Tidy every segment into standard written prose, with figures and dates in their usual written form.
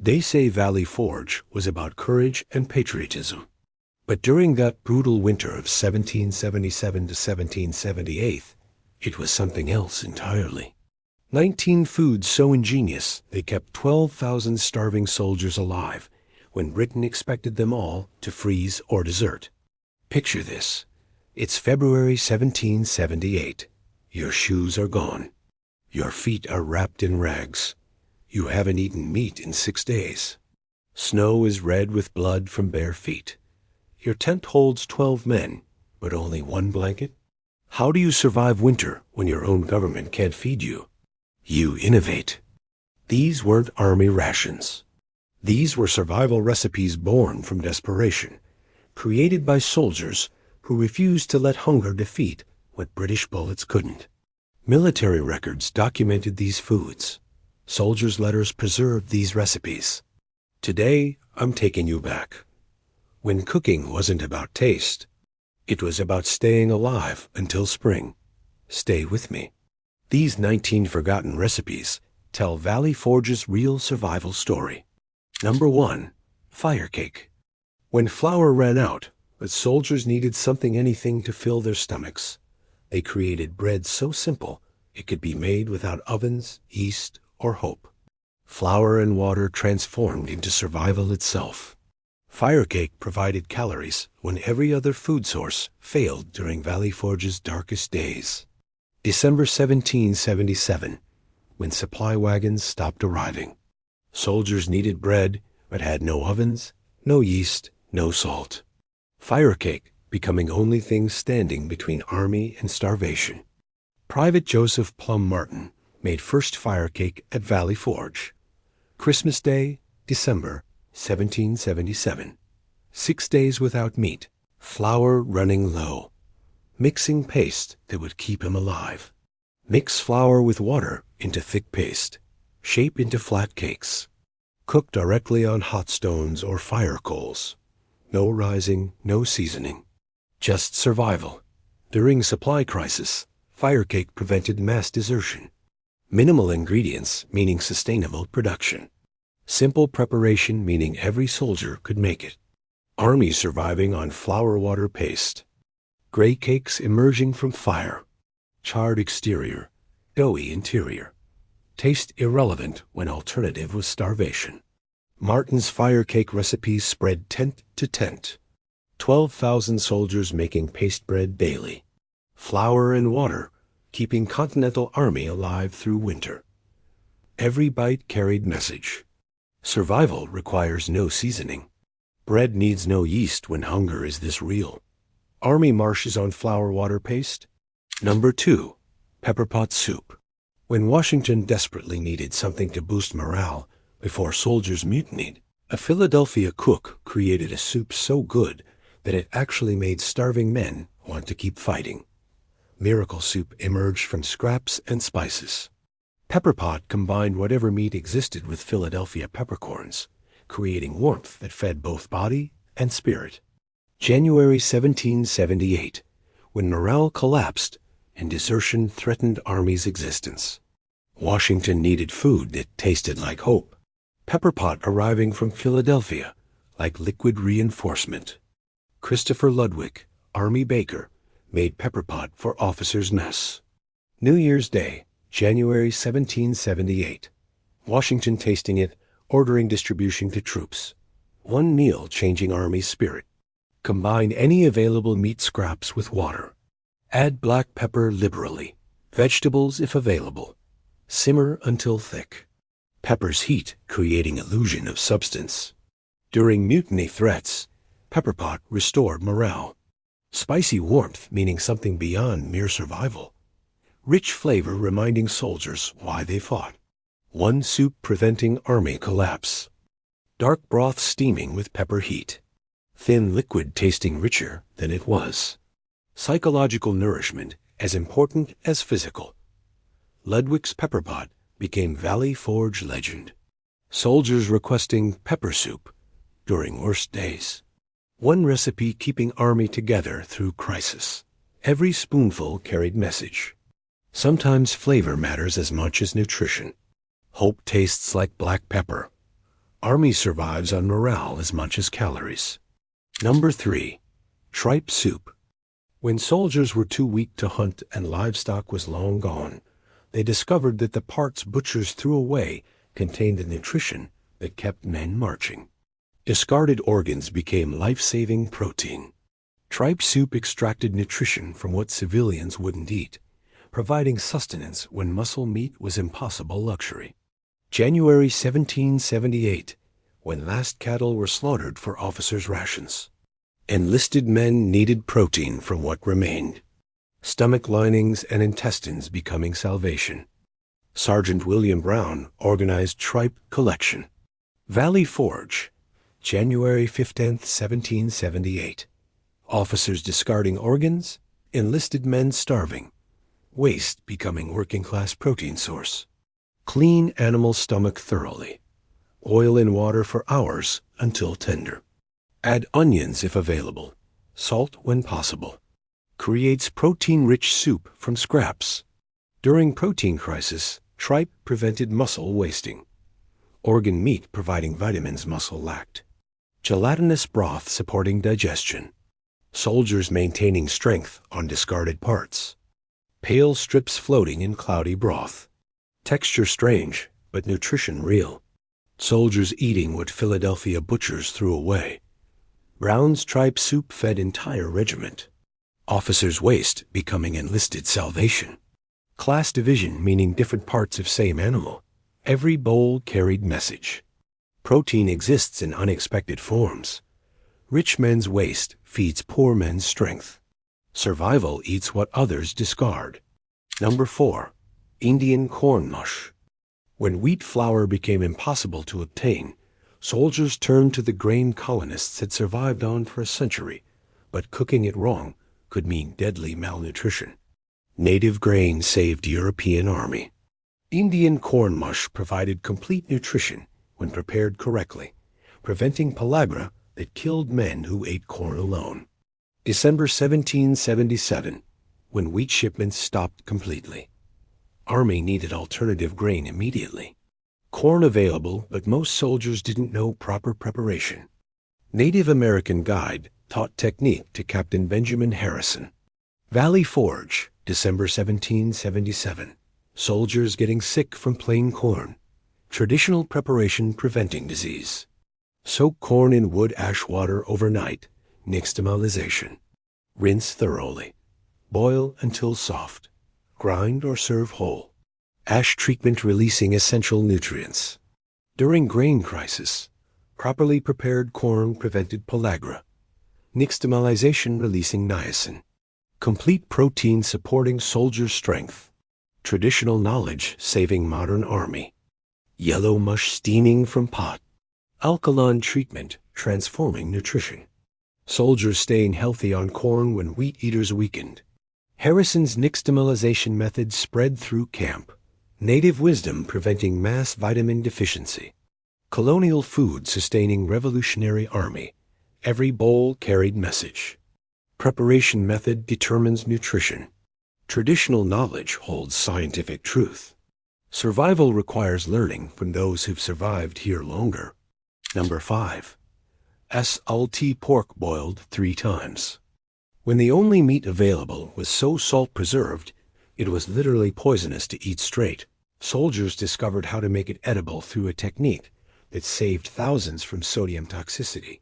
They say Valley Forge was about courage and patriotism. But during that brutal winter of 1777 to 1778, it was something else entirely. 19 foods so ingenious they kept 12,000 starving soldiers alive when Britain expected them all to freeze or desert. Picture this. It's February 1778. Your shoes are gone. Your feet are wrapped in rags. You haven't eaten meat in 6 days. Snow is red with blood from bare feet. Your tent holds 12 men, but only one blanket. How do you survive winter when your own government can't feed you? You innovate. These weren't army rations. These were survival recipes born from desperation, created by soldiers who refused to let hunger defeat what British bullets couldn't. Military records documented these foods. Soldiers' letters preserved these recipes. Today, I'm taking you back. When cooking wasn't about taste, it was about staying alive until spring. Stay with me. These 19 forgotten recipes tell Valley Forge's real survival story. Number 1. Fire cake. When flour ran out, but soldiers needed anything to fill their stomachs, they created bread so simple it could be made without ovens, yeast, or hope. Flour and water transformed into survival itself. Fire cake provided calories when every other food source failed during Valley Forge's darkest days. December 1777, when supply wagons stopped arriving. Soldiers needed bread, but had no ovens, no yeast, no salt. Fire cake becoming only thing standing between army and starvation. Private Joseph Plum Martin made first fire cake at Valley Forge. Christmas Day, December 1777. 6 days without meat, flour running low. Mixing paste that would keep him alive. Mix flour with water into thick paste. Shape into flat cakes. Cook directly on hot stones or fire coals. No rising, no seasoning. Just survival. During supply crisis, fire cake prevented mass desertion. Minimal ingredients meaning sustainable production. Simple preparation meaning every soldier could make it. Army surviving on flour-water paste. Gray cakes emerging from fire. Charred exterior, doughy interior. Taste irrelevant when alternative was starvation. Martin's fire cake recipes spread tent to tent. 12,000 soldiers making paste bread daily. Flour and water keeping Continental Army alive through winter. Every bite carried message. Survival requires no seasoning. Bread needs no yeast when hunger is this real. Army marshes on flour-water paste. Number 2. Pepper pot soup. When Washington desperately needed something to boost morale before soldiers mutinied, a Philadelphia cook created a soup so good that it actually made starving men want to keep fighting. Miracle soup emerged from scraps and spices. Pepper pot combined whatever meat existed with Philadelphia peppercorns, creating warmth that fed both body and spirit. January 1778, when morale collapsed and desertion threatened Army's existence. Washington needed food that tasted like hope. Pepper pot arriving from Philadelphia like liquid reinforcement. Christopher Ludwig, Army baker, made pepper pot for officers' mess. New Year's Day, January 1778. Washington tasting it, ordering distribution to troops. One meal changing Army spirit. Combine any available meat scraps with water. Add black pepper liberally. Vegetables if available. Simmer until thick. Pepper's heat creating illusion of substance. During mutiny threats, pepper pot restored morale. Spicy warmth meaning something beyond mere survival. Rich flavor reminding soldiers why they fought. One soup preventing Army collapse. Dark broth steaming with pepper heat. Thin liquid tasting richer than it was. Psychological nourishment as important as physical. Ludwig's pepper pot became Valley Forge legend. Soldiers requesting pepper soup during worst days. One recipe keeping Army together through crisis. Every spoonful carried message. Sometimes flavor matters as much as nutrition. Hope tastes like black pepper. Army survives on morale as much as calories. Number 3. Tripe soup. When soldiers were too weak to hunt and livestock was long gone, they discovered that the parts butchers threw away contained the nutrition that kept men marching. Discarded organs became life-saving protein. Tripe soup extracted nutrition from what civilians wouldn't eat, providing sustenance when muscle meat was impossible luxury. January 1778, when last cattle were slaughtered for officers' rations. Enlisted men needed protein from what remained. Stomach linings and intestines becoming salvation. Sergeant William Brown organized tripe collection. Valley Forge, January 15, 1778. Officers discarding organs, enlisted men starving. Waste becoming working-class protein source. Clean animal stomach thoroughly. Oil in water for hours until tender. Add onions if available. Salt when possible. Creates protein-rich soup from scraps. During protein crisis, tripe prevented muscle wasting. Organ meat providing vitamins muscle lacked. Gelatinous broth supporting digestion. Soldiers maintaining strength on discarded parts. Pale strips floating in cloudy broth. Texture strange, but nutrition real. Soldiers eating what Philadelphia butchers threw away. Brown's tripe soup fed entire regiment. Officers' waste becoming enlisted salvation. Class division meaning different parts of same animal. Every bowl carried message. Protein exists in unexpected forms. Rich men's waste feeds poor men's strength. Survival eats what others discard. Number 4. Indian corn mush. When wheat flour became impossible to obtain, soldiers turned to the grain colonists had survived on for a century, but cooking it wrong could mean deadly malnutrition. Native grain saved European army. Indian corn mush provided complete nutrition when prepared correctly, preventing pellagra that killed men who ate corn alone. December 1777, when wheat shipments stopped completely. Army needed alternative grain immediately. Corn available, but most soldiers didn't know proper preparation. Native American guide taught technique to Captain Benjamin Harrison. Valley Forge, December 1777. Soldiers getting sick from plain corn. Traditional preparation preventing disease. Soak corn in wood ash water overnight. Nixtamalization. Rinse thoroughly. Boil until soft. Grind or serve whole. Ash treatment releasing essential nutrients. During grain crisis, properly prepared corn prevented pellagra. Nixtamalization releasing niacin. Complete protein supporting soldier strength. Traditional knowledge saving modern army. Yellow mush steaming from pot. Alkaline treatment transforming nutrition. Soldiers staying healthy on corn when wheat eaters weakened. Harrison's nixtamalization method spread through camp. Native wisdom preventing mass vitamin deficiency. Colonial food sustaining Revolutionary Army. Every bowl carried message. Preparation method determines nutrition. Traditional knowledge holds scientific truth. Survival requires learning from those who've survived here longer. Number 5. SLT pork boiled 3 times. When the only meat available was so salt-preserved, it was literally poisonous to eat straight. Soldiers discovered how to make it edible through a technique that saved thousands from sodium toxicity.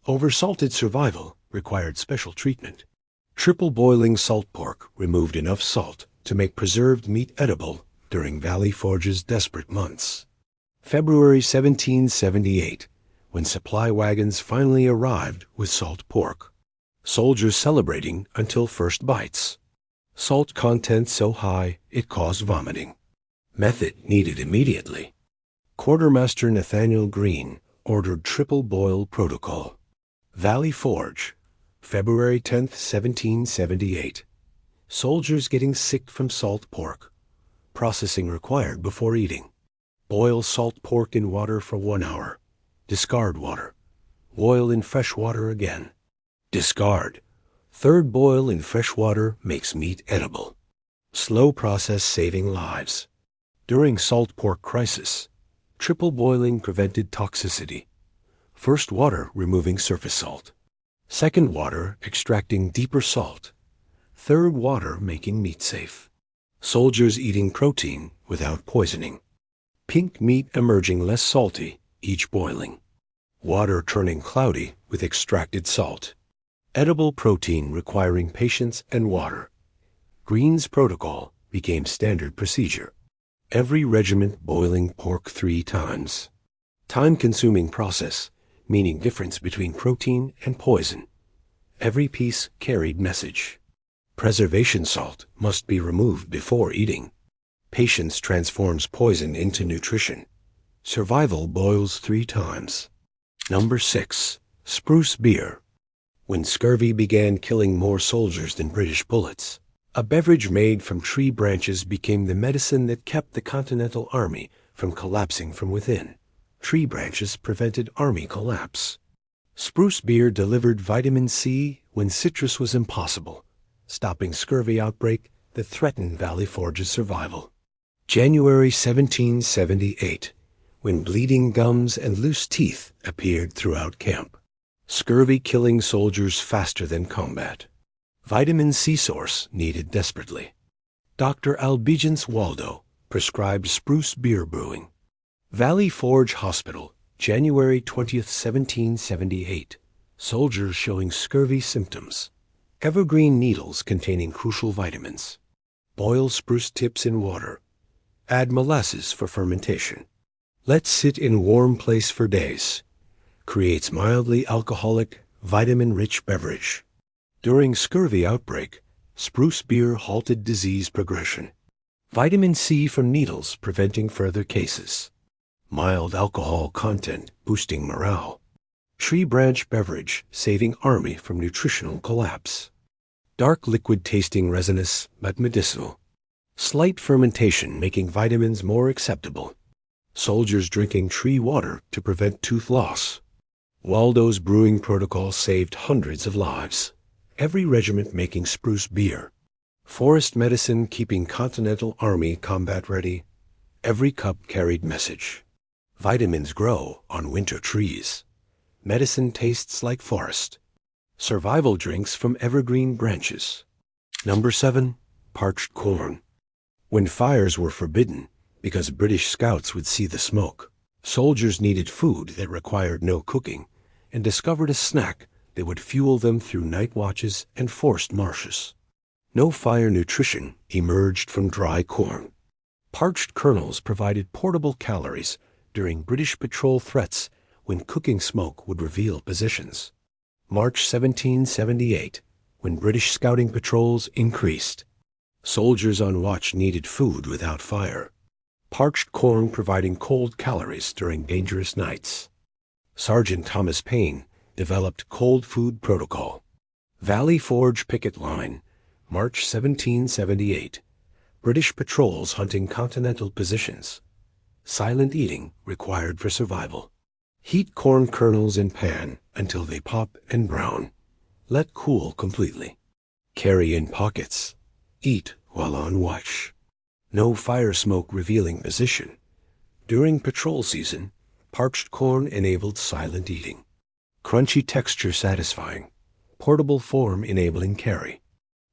Oversalted survival required special treatment. Triple boiling salt pork removed enough salt to make preserved meat edible during Valley Forge's desperate months. February 1778, when supply wagons finally arrived with salt pork. Soldiers celebrating until first bites. Salt content so high it caused vomiting. Method needed immediately. Quartermaster Nathaniel Greene ordered triple boil protocol. Valley Forge, February 10, 1778. Soldiers getting sick from salt pork. Processing required before eating. Boil salt pork in water for 1 hour. Discard water. Boil in fresh water again. Discard. Third boil in fresh water makes meat edible. Slow process saving lives. During salt pork crisis, Triple boiling prevented toxicity. First water removing surface salt. Second water extracting deeper salt. Third water making meat safe. Soldiers eating protein without poisoning. Pink meat emerging less salty, each boiling. Water turning cloudy with extracted salt. Edible protein requiring patience and water. Green's protocol became standard procedure. Every regiment boiling pork 3 times. Time-consuming process, meaning difference between protein and poison. Every piece carried message. Preservation salt must be removed before eating. Patience transforms poison into nutrition. Survival boils 3 times. Number 6. Spruce beer. When scurvy began killing more soldiers than British bullets, a beverage made from tree branches became the medicine that kept the Continental Army from collapsing from within. Tree branches prevented army collapse. Spruce beer delivered vitamin C when citrus was impossible, stopping scurvy outbreak that threatened Valley Forge's survival. January 1778, when bleeding gums and loose teeth appeared throughout camp. Scurvy killing soldiers faster than combat. Vitamin C source needed desperately. Dr. Albigence Waldo prescribed spruce beer brewing. Valley Forge Hospital, January 20th, 1778. Soldiers showing scurvy symptoms. Evergreen needles containing crucial vitamins. Boil spruce tips in water. Add molasses for fermentation. Let sit in warm place for days. Creates mildly alcoholic, vitamin-rich beverage. During scurvy outbreak, spruce beer halted disease progression. Vitamin C from needles preventing further cases. Mild alcohol content boosting morale. Tree branch beverage saving army from nutritional collapse. Dark liquid tasting resinous but medicinal. Slight fermentation making vitamins more acceptable. Soldiers drinking tree water to prevent tooth loss. Waldo's brewing protocol saved hundreds of lives. Every regiment making spruce beer. Forest medicine keeping Continental Army combat ready. Every cup carried message. Vitamins grow on winter trees. Medicine tastes like forest. Survival drinks from evergreen branches. Number 7. Parched corn. When fires were forbidden, because British scouts would see the smoke, soldiers needed food that required no cooking, and discovered a snack that would fuel them through night watches and forced marshes. No fire nutrition emerged from dry corn. Parched kernels provided portable calories during British patrol threats when cooking smoke would reveal positions. March 1778, when British scouting patrols increased. Soldiers on watch needed food without fire. Parched corn providing cold calories during dangerous nights. Sergeant Thomas Paine developed cold food protocol. Valley Forge picket line, March 1778. British patrols hunting Continental positions. Silent eating required for survival. Heat corn kernels in pan until they pop and brown. Let cool completely. Carry in pockets. Eat while on watch. No fire smoke revealing position. During patrol season, parched corn enabled silent eating. Crunchy texture satisfying. Portable form enabling carry.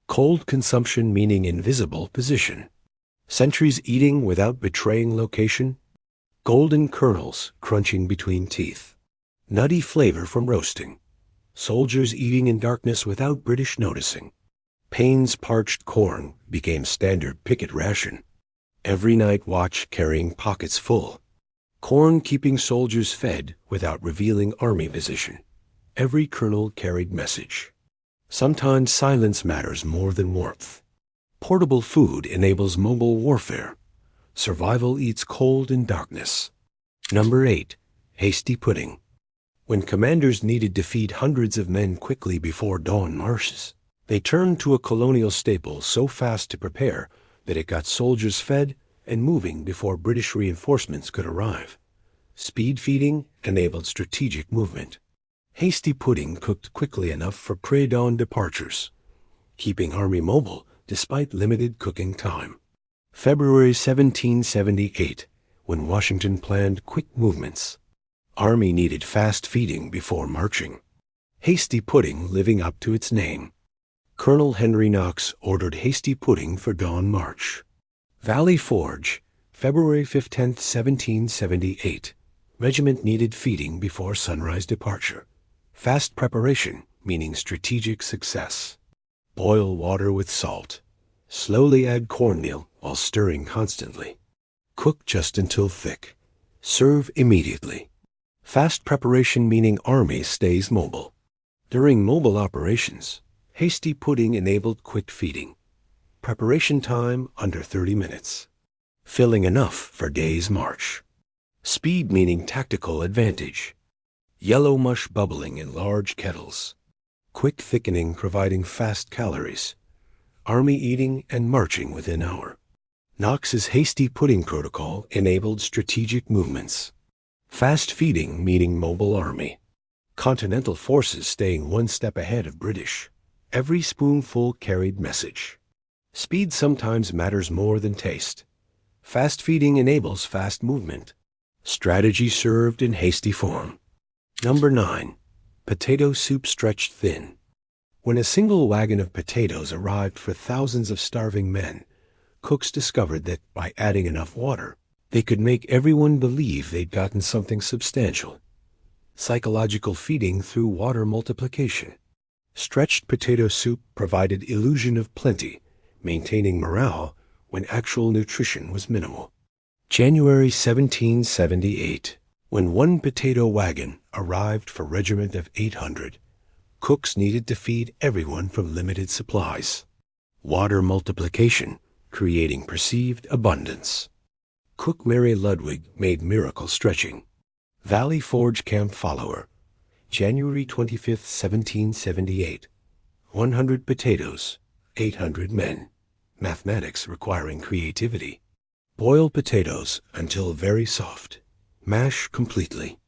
Cold consumption meaning invisible position. Sentries eating without betraying location. Golden kernels crunching between teeth. Nutty flavor from roasting. Soldiers eating in darkness without British noticing. Paine's parched corn became standard picket ration. Every night watch carrying pockets full. Corn keeping soldiers fed without revealing army position. Every kernel carried message. Sometimes silence matters more than warmth. Portable food enables mobile warfare. Survival eats cold in darkness. Number 8. Hasty pudding. When commanders needed to feed hundreds of men quickly before dawn marches, they turned to a colonial staple so fast to prepare that it got soldiers fed and moving before British reinforcements could arrive. Speed feeding enabled strategic movement. Hasty pudding cooked quickly enough for pre-dawn departures, keeping Army mobile despite limited cooking time. February 1778, when Washington planned quick movements. Army needed fast feeding before marching. Hasty pudding living up to its name. Colonel Henry Knox ordered hasty pudding for dawn march. Valley Forge, February 15, 1778. Regiment needed feeding before sunrise departure. Fast preparation, meaning strategic success. Boil water with salt. Slowly add cornmeal while stirring constantly. Cook just until thick. Serve immediately. Fast preparation meaning Army stays mobile. During mobile operations, hasty pudding enabled quick feeding. Preparation time under 30 minutes. Filling enough for day's march. Speed meaning tactical advantage. Yellow mush bubbling in large kettles. Quick thickening providing fast calories. Army eating and marching within hour. Knox's hasty pudding protocol enabled strategic movements. Fast feeding meaning mobile army. Continental forces staying one step ahead of British. Every spoonful carried message. Speed sometimes matters more than taste. Fast feeding enables fast movement. Strategy served in hasty form. Number 9. Potato soup stretched thin. When a single wagon of potatoes arrived for thousands of starving men, cooks discovered that by adding enough water, they could make everyone believe they'd gotten something substantial. Psychological feeding through water multiplication. Stretched potato soup provided illusion of plenty, maintaining morale when actual nutrition was minimal. January 1778. When one potato wagon arrived for a regiment of 800, cooks needed to feed everyone from limited supplies. Water multiplication, creating perceived abundance. Cook Mary Ludwig made miracle stretching. Valley Forge camp follower. January 25, 1778. 100 potatoes, 800 men. Mathematics requiring creativity. Boil potatoes until very soft. Mash completely.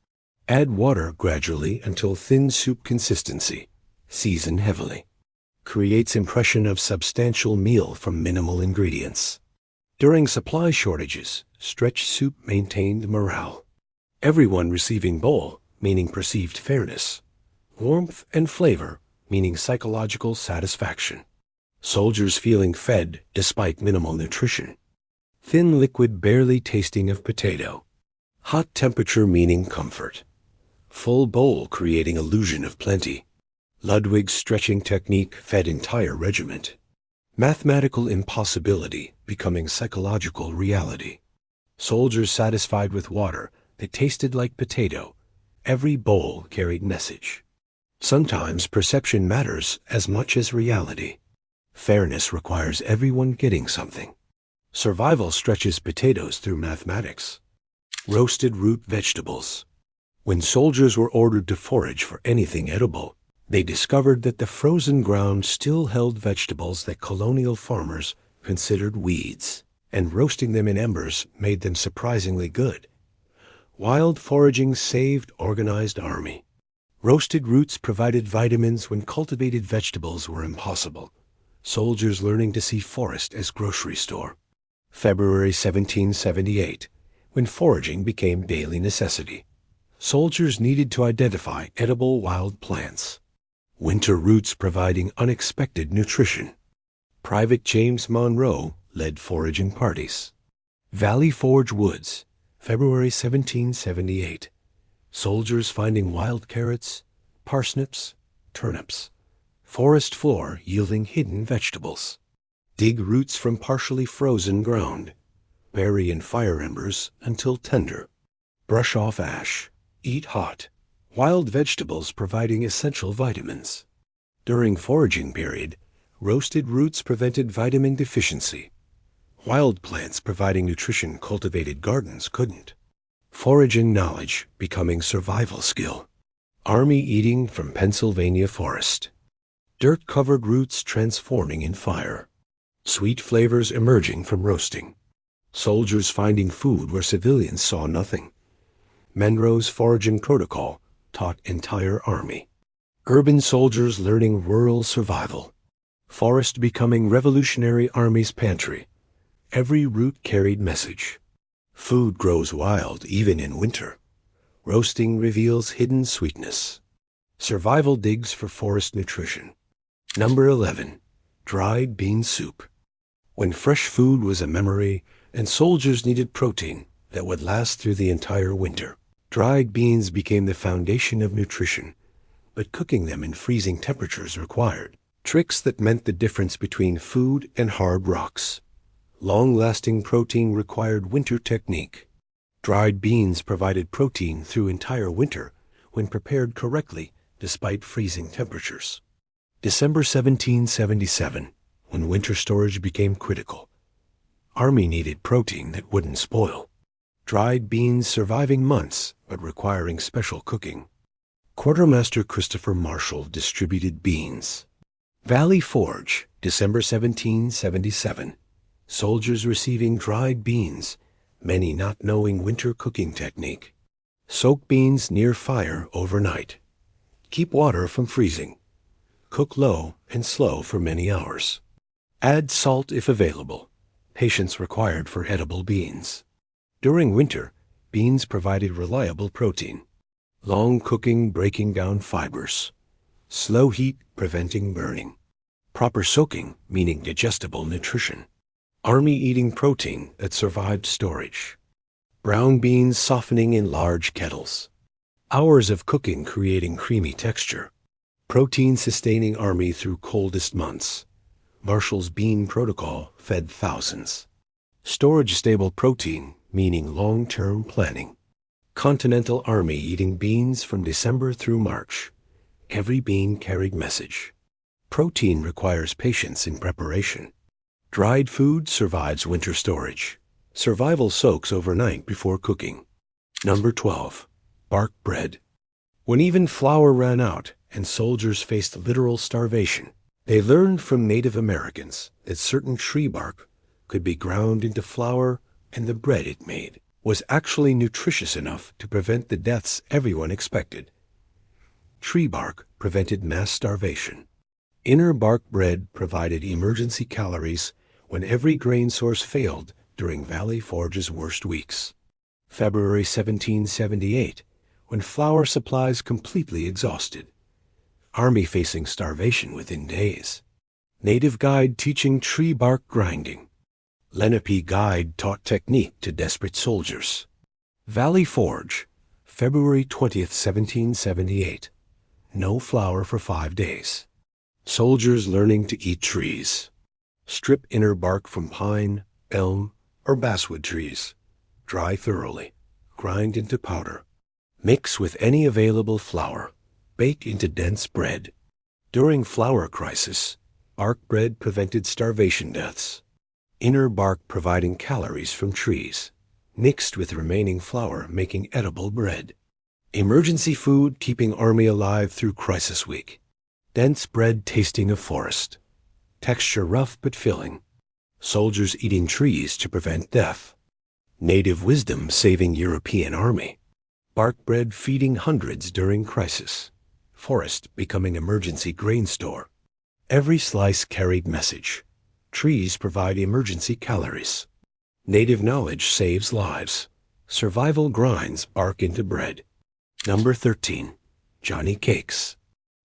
Add water gradually until thin soup consistency. Season heavily. Creates impression of substantial meal from minimal ingredients. During supply shortages, stretched soup maintained morale. Everyone receiving bowl, meaning perceived fairness. Warmth and flavor, meaning psychological satisfaction. Soldiers feeling fed despite minimal nutrition. Thin liquid barely tasting of potato. Hot temperature meaning comfort. Full bowl creating illusion of plenty. Ludwig's stretching technique fed entire regiment. Mathematical impossibility becoming psychological reality. Soldiers satisfied with water that tasted like potato. Every bowl carried message. Sometimes perception matters as much as reality. Fairness requires everyone getting something. Survival stretches potatoes through mathematics. Roasted root vegetables. When soldiers were ordered to forage for anything edible, they discovered that the frozen ground still held vegetables that colonial farmers considered weeds, and roasting them in embers made them surprisingly good. Wild foraging saved organized army. Roasted roots provided vitamins when cultivated vegetables were impossible. Soldiers learning to see forest as grocery store. February 1778, when foraging became daily necessity. Soldiers needed to identify edible wild plants. Winter roots providing unexpected nutrition. Private James Monroe led foraging parties. Valley Forge Woods, February 1778. Soldiers finding wild carrots, parsnips, turnips. Forest floor yielding hidden vegetables. Dig roots from partially frozen ground. Bury in fire embers until tender. Brush off ash. Eat hot. Wild vegetables providing essential vitamins. During foraging period, roasted roots prevented vitamin deficiency. Wild plants providing nutrition cultivated gardens couldn't. Foraging knowledge becoming survival skill. Army eating from Pennsylvania forest. Dirt-covered roots transforming in fire. Sweet flavors emerging from roasting. Soldiers finding food where civilians saw nothing. Monroe's foraging protocol taught entire army. Urban soldiers learning rural survival. Forest becoming Revolutionary Army's pantry. Every root carried message. Food grows wild even in winter. Roasting reveals hidden sweetness. Survival digs for forest nutrition. Number 11. Dried bean soup. When fresh food was a memory and soldiers needed protein that would last through the entire winter, dried beans became the foundation of nutrition, but cooking them in freezing temperatures required tricks that meant the difference between food and hard rocks. Long-lasting protein required winter technique. Dried beans provided protein through entire winter when prepared correctly despite freezing temperatures. December 1777, when winter storage became critical. Army needed protein that wouldn't spoil. Dried beans surviving months but requiring special cooking. Quartermaster Christopher Marshall distributed beans. Valley Forge, December 1777. Soldiers receiving dried beans, many not knowing winter cooking technique. Soak beans near fire overnight. Keep water from freezing. Cook low and slow for many hours. Add salt if available. Patience required for edible beans. During winter, beans provided reliable protein. Long cooking breaking down fibers. Slow heat preventing burning. Proper soaking meaning digestible nutrition. Army eating protein that survived storage. Brown beans softening in large kettles. Hours of cooking creating creamy texture. Protein sustaining Army through coldest months. Marshall's bean protocol fed thousands. Storage stable protein meaning long-term planning. Continental Army eating beans from December through March. Every bean carried message. Protein requires patience in preparation. Dried food survives winter storage. Survival soaks overnight before cooking. Number 12. Bark bread. When even flour ran out and soldiers faced literal starvation, they learned from Native Americans that certain tree bark could be ground into flour, and the bread it made was actually nutritious enough to prevent the deaths everyone expected. Tree bark prevented mass starvation. Inner bark bread provided emergency calories when every grain source failed during Valley Forge's worst weeks. February 1778, when flour supplies completely exhausted. Army facing starvation within days. Native guide teaching tree bark grinding. Lenape guide taught technique to desperate soldiers. Valley Forge, February 20th, 1778. No flour for 5 days. Soldiers learning to eat trees. Strip inner bark from pine, elm, or basswood trees. Dry thoroughly. Grind into powder. Mix with any available flour. Bake into dense bread. During flour crisis, bark bread prevented starvation deaths. Inner bark providing calories from trees. Mixed with remaining flour making edible bread. Emergency food keeping Army alive through crisis week. Dense bread tasting of forest. Texture rough but filling. Soldiers eating trees to prevent death. Native wisdom saving European Army. Bark bread feeding hundreds during crisis. Forest becoming emergency grain store. Every slice carried message. Trees provide emergency calories. Native knowledge saves lives. Survival grinds bark into bread. Number 13. Johnny Cakes.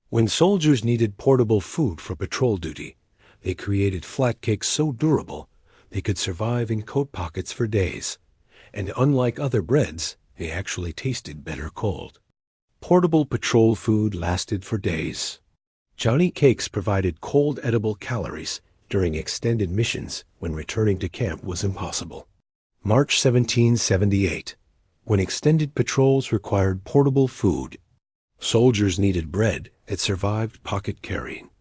When soldiers needed portable food for patrol duty, they created flat cakes so durable they could survive in coat pockets for days, and unlike other breads, they actually tasted better cold. Portable patrol food lasted for days. Johnny Cakes provided cold edible calories during extended missions when returning to camp was impossible. March 1778, when extended patrols required portable food. Soldiers needed bread that survived pocket carrying.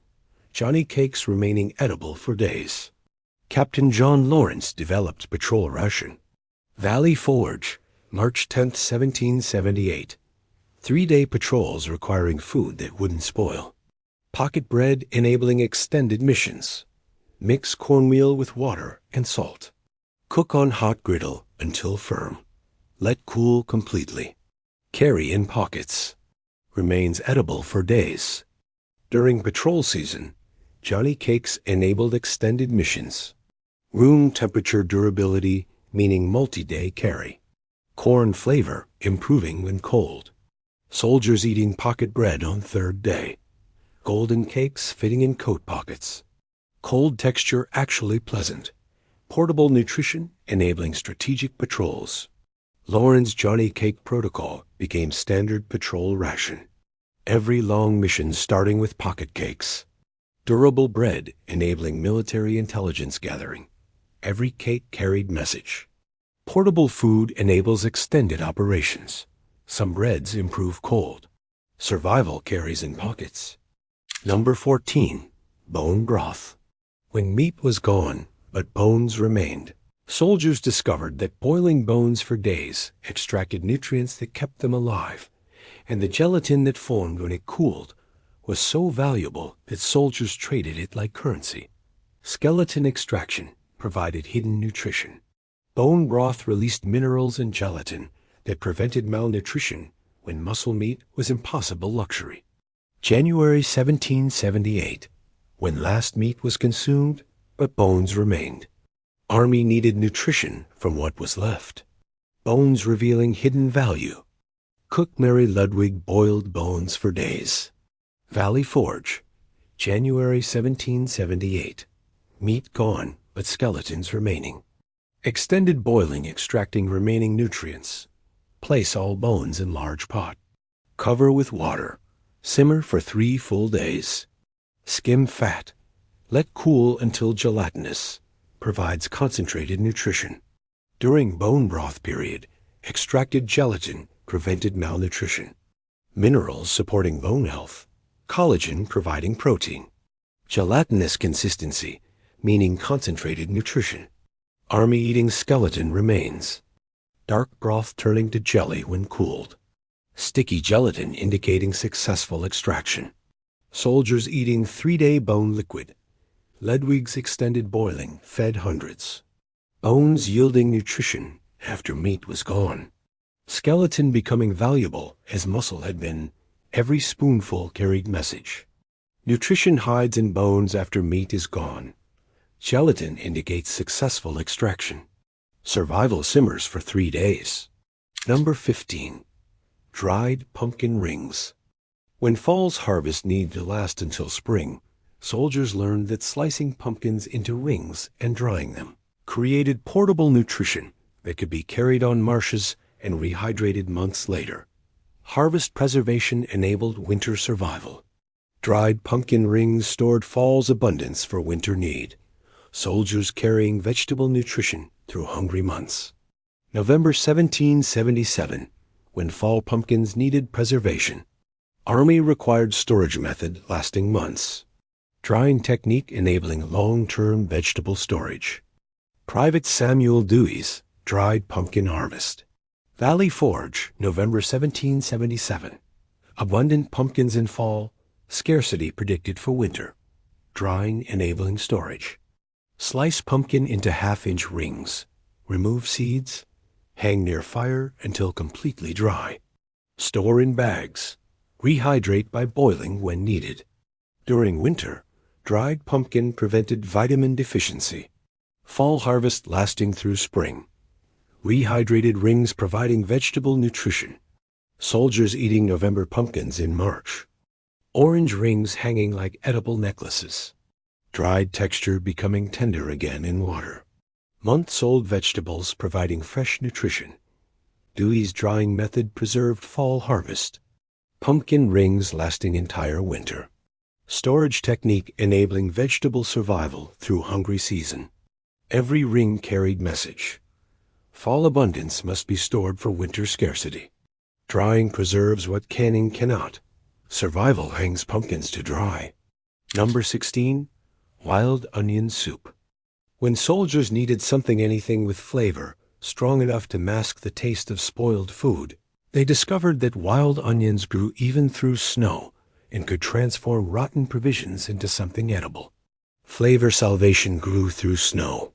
Johnny Cakes remaining edible for days. Captain John Lawrence developed patrol ration. Valley Forge, March 10, 1778. 3-day patrols requiring food that wouldn't spoil. Pocket bread enabling extended missions. Mix cornmeal with water and salt. Cook on hot griddle until firm. Let cool completely. Carry in pockets. Remains edible for days. During patrol season, Johnny Cakes enabled extended missions. Room temperature durability meaning multi-day carry. Corn flavor, improving when cold. Soldiers eating pocket bread on third day. Golden cakes fitting in coat pockets. Cold texture actually pleasant. Portable nutrition enabling strategic patrols. Lauren's Johnny Cake Protocol became standard patrol ration. Every long mission starting with pocket cakes. Durable bread enabling military intelligence gathering. Every cake carried message. Portable food enables extended operations. Some breads improve cold. Survival carries in pockets. Number 14. Bone broth. When meat was gone, but bones remained, soldiers discovered that boiling bones for days extracted nutrients that kept them alive, and the gelatin that formed when it cooled was so valuable that soldiers traded it like currency. Skeleton extraction provided hidden nutrition. Bone broth released minerals and gelatin that prevented malnutrition when muscle meat was impossible luxury. January 1778, when last meat was consumed, but bones remained. Army needed nutrition from what was left. Bones revealing hidden value. Cook Mary Ludwig boiled bones for days. Valley Forge, January 1778. Meat gone, but skeletons remaining. Extended boiling extracting remaining nutrients. Place all bones in large pot. Cover with water. Simmer for 3 full days. Skim fat. Let cool until gelatinous. Provides concentrated nutrition. During bone broth period, extracted gelatin prevented malnutrition. Minerals supporting bone health. Collagen providing protein. Gelatinous consistency, meaning concentrated nutrition. Army eating skeleton remains. Dark broth turning to jelly when cooled. Sticky gelatin indicating successful extraction. Soldiers eating 3-day bone liquid. Ludwig's extended boiling fed hundreds. Bones yielding nutrition after meat was gone. Skeleton becoming valuable as muscle had been. Every spoonful carried message. Nutrition hides in bones after meat is gone. Gelatin indicates successful extraction. Survival simmers for 3 days. Number 15. Dried pumpkin rings. When fall's harvest needed to last until spring, soldiers learned that slicing pumpkins into rings and drying them created portable nutrition that could be carried on marches and rehydrated months later. Harvest preservation enabled winter survival. Dried pumpkin rings stored fall's abundance for winter need. Soldiers carrying vegetable nutrition through hungry months. November 1777, when fall pumpkins needed preservation. Army required storage method lasting months. Drying technique enabling long-term vegetable storage. Private Samuel Dewey's dried pumpkin harvest. Valley Forge, November 1777. Abundant pumpkins in fall, scarcity predicted for winter. Drying enabling storage. Slice pumpkin into half-inch rings. Remove seeds. Hang near fire until completely dry. Store in bags. Rehydrate by boiling when needed. During winter, dried pumpkin prevented vitamin deficiency. Fall harvest lasting through spring. Rehydrated rings providing vegetable nutrition. Soldiers eating November pumpkins in March. Orange rings hanging like edible necklaces. Dried texture becoming tender again in water. Months-old vegetables providing fresh nutrition. Dewey's drying method preserved fall harvest. Pumpkin rings lasting entire winter. Storage technique enabling vegetable survival through hungry season. Every ring carried message. Fall abundance must be stored for winter scarcity. Drying preserves what canning cannot. Survival hangs pumpkins to dry. Number 16. Wild onion soup. When soldiers needed anything with flavor, strong enough to mask the taste of spoiled food, they discovered that wild onions grew even through snow and could transform rotten provisions into something edible. Flavor salvation grew through snow.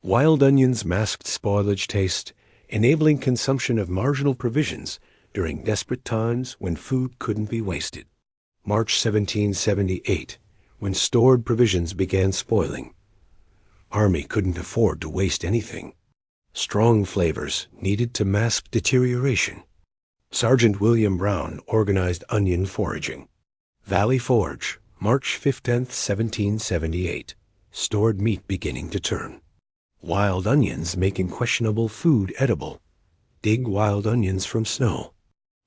Wild onions masked spoilage taste, enabling consumption of marginal provisions during desperate times when food couldn't be wasted. March 1778, when stored provisions began spoiling. Army couldn't afford to waste anything. Strong flavors needed to mask deterioration. Sergeant William Brown organized onion foraging. Valley Forge, March 15, 1778. Stored meat beginning to turn. Wild onions making questionable food edible. Dig wild onions from snow.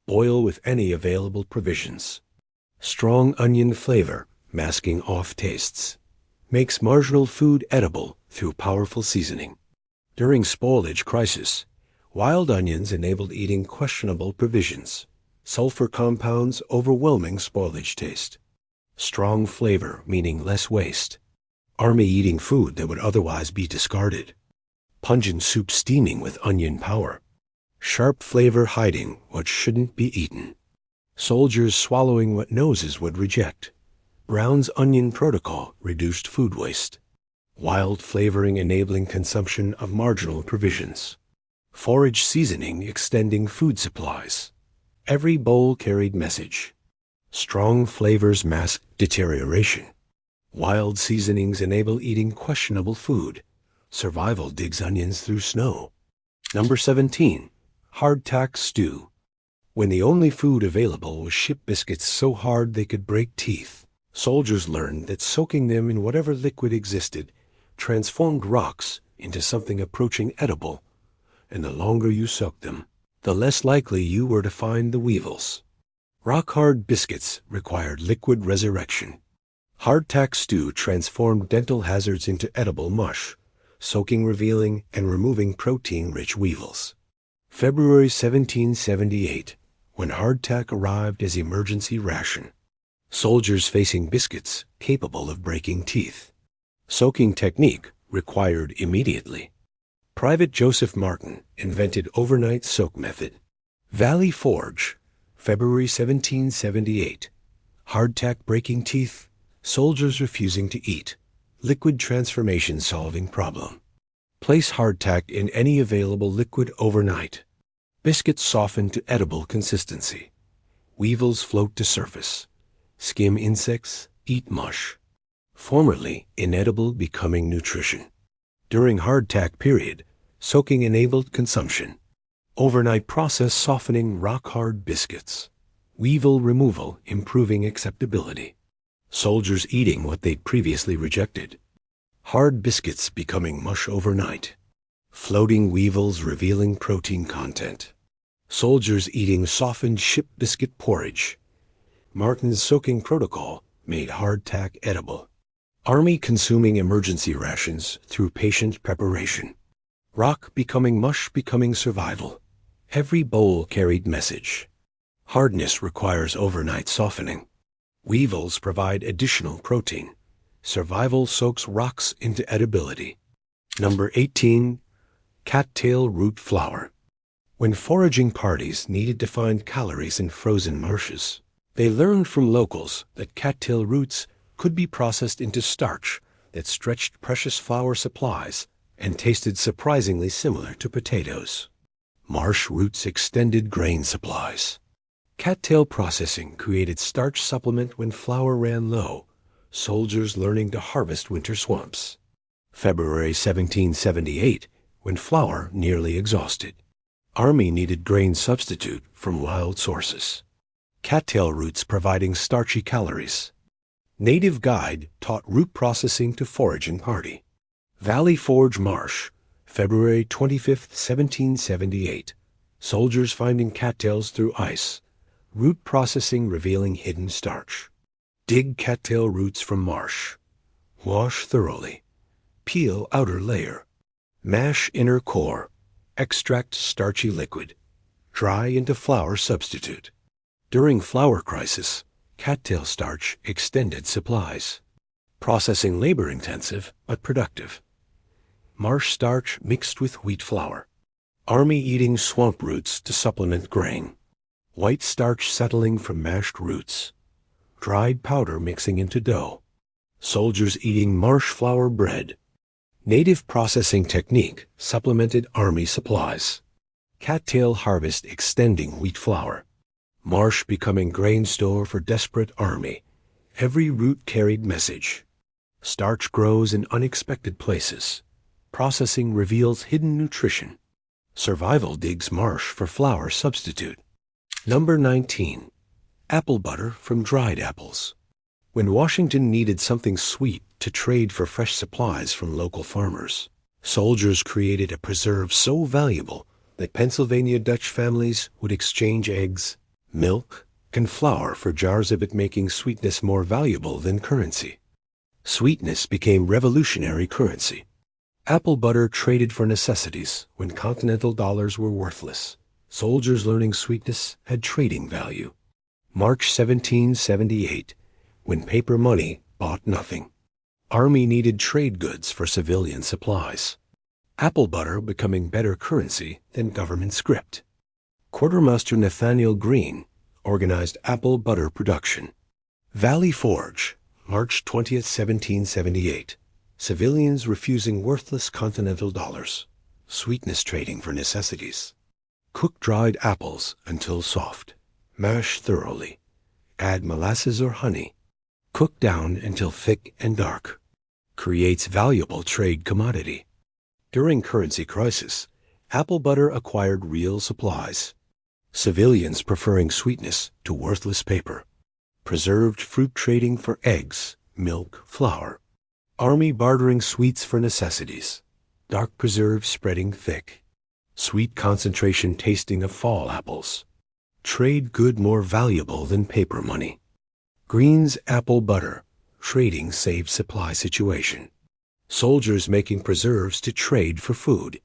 Boil with any available provisions. Strong onion flavor, masking off tastes. Makes marginal food edible through powerful seasoning. During spoilage crisis, wild onions enabled eating questionable provisions. Sulfur compounds overwhelming spoilage taste. Strong flavor, meaning less waste. Army eating food that would otherwise be discarded. Pungent soup steaming with onion power. Sharp flavor hiding what shouldn't be eaten. Soldiers swallowing what noses would reject. Brown's onion protocol reduced food waste. Wild flavoring enabling consumption of marginal provisions. Forage seasoning extending food supplies. Every bowl carried message. Strong flavors mask deterioration. Wild seasonings enable eating questionable food. Survival digs onions through snow. Number 17. Hardtack stew. When the only food available was ship biscuits so hard they could break teeth, soldiers learned that soaking them in whatever liquid existed transformed rocks into something approaching edible, and the longer you soaked them, the less likely you were to find the weevils. Rock-hard biscuits required liquid resurrection. Hardtack stew transformed dental hazards into edible mush, soaking, revealing, and removing protein-rich weevils. February 1778, when hardtack arrived as emergency ration. Soldiers facing biscuits capable of breaking teeth. Soaking technique required immediately. Private Joseph Martin invented overnight soak method. Valley Forge, February 1778. Hardtack breaking teeth, soldiers refusing to eat. Liquid transformation solving problem. Place hardtack in any available liquid overnight. Biscuits soften to edible consistency. Weevils float to surface. Skim insects, eat mush. Formerly inedible becoming nutrition. During hardtack period, soaking enabled consumption. Overnight process softening rock-hard biscuits. Weevil removal improving acceptability. Soldiers eating what they'd previously rejected. Hard biscuits becoming mush overnight. Floating weevils revealing protein content. Soldiers eating softened ship biscuit porridge. Martin's soaking protocol made hardtack edible. Army consuming emergency rations through patient preparation. Rock becoming mush becoming survival. Every bowl carried message. Hardness requires overnight softening. Weevils provide additional protein. Survival soaks rocks into edibility. Number 18. Cattail root flour. When foraging parties needed to find calories in frozen marshes, they learned from locals that cattail roots could be processed into starch that stretched precious flour supplies and tasted surprisingly similar to potatoes. Marsh roots extended grain supplies. Cattail processing created starch supplement when flour ran low, soldiers learning to harvest winter swamps. February 1778, when flour nearly exhausted. Army needed grain substitute from wild sources. Cattail roots providing starchy calories. Native guide taught root processing to foraging party. Valley Forge Marsh, February 25, 1778. Soldiers finding cattails through ice. Root processing revealing hidden starch. Dig cattail roots from marsh. Wash thoroughly. Peel outer layer. Mash inner core. Extract starchy liquid. Dry into flour substitute. During flour crisis, cattail starch extended supplies. Processing labor-intensive but productive. Marsh starch mixed with wheat flour. Army eating swamp roots to supplement grain. White starch settling from mashed roots. Dried powder mixing into dough. Soldiers eating marsh flour bread. Native processing technique supplemented Army supplies. Cattail harvest extending wheat flour. Marsh becoming grain store for desperate Army. Every root carried message. Starch grows in unexpected places. Processing reveals hidden nutrition. Survival digs marsh for flour substitute. Number 19. Apple butter from dried apples. When Washington needed something sweet to trade for fresh supplies from local farmers, soldiers created a preserve so valuable that Pennsylvania Dutch families would exchange eggs, milk, and flour for jars of it, making sweetness more valuable than currency. Sweetness became revolutionary currency. Apple butter traded for necessities when continental dollars were worthless. Soldiers learning sweetness had trading value. March 1778, when paper money bought nothing. Army needed trade goods for civilian supplies. Apple butter becoming better currency than government script. Quartermaster Nathaniel Greene organized apple butter production. Valley Forge, March 20th, 1778. Civilians refusing worthless continental dollars. Sweetness trading for necessities. Cook dried apples until soft. Mash thoroughly. Add molasses or honey. Cook down until thick and dark. Creates valuable trade commodity. During currency crisis, apple butter acquired real supplies. Civilians preferring sweetness to worthless paper. Preserved fruit trading for eggs, milk, flour. Army bartering sweets for necessities. Dark preserve spreading thick. Sweet concentration tasting of fall apples. Trade good more valuable than paper money. Green's apple butter. Trading saved supply situation. Soldiers making preserves to trade for food.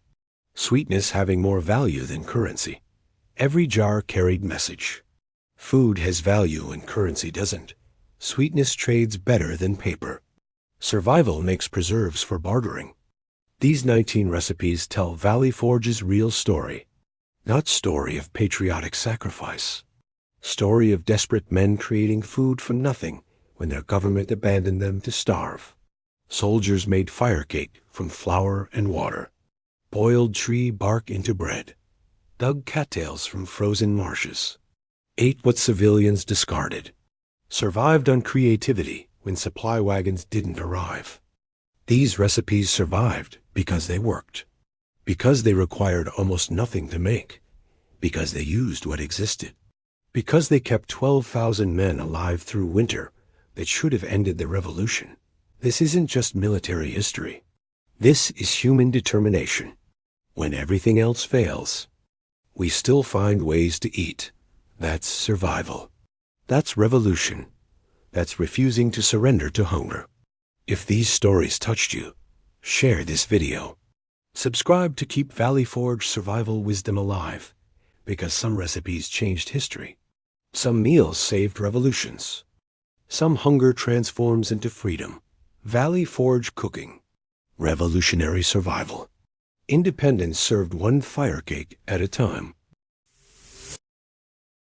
Sweetness having more value than currency. Every jar carried message. Food has value and currency doesn't. Sweetness trades better than paper. Survival makes preserves for bartering. These 19 recipes tell Valley Forge's real story. Not story of patriotic sacrifice. Story of desperate men creating food from nothing when their government abandoned them to starve. Soldiers made fire cake from flour and water. Boiled tree bark into bread. Dug cattails from frozen marshes. Ate what civilians discarded. Survived on creativity when supply wagons didn't arrive. These recipes survived because they worked. Because they required almost nothing to make. Because they used what existed. Because they kept 12,000 men alive through winter that should have ended the revolution. This isn't just military history. This is human determination. When everything else fails, we still find ways to eat. That's survival. That's revolution. That's refusing to surrender to hunger. If these stories touched you, share this video. Subscribe to keep Valley Forge survival wisdom alive, because some recipes changed history. Some meals saved revolutions. Some hunger transforms into freedom. Valley Forge cooking. Revolutionary survival. Independence served one fire cake at a time.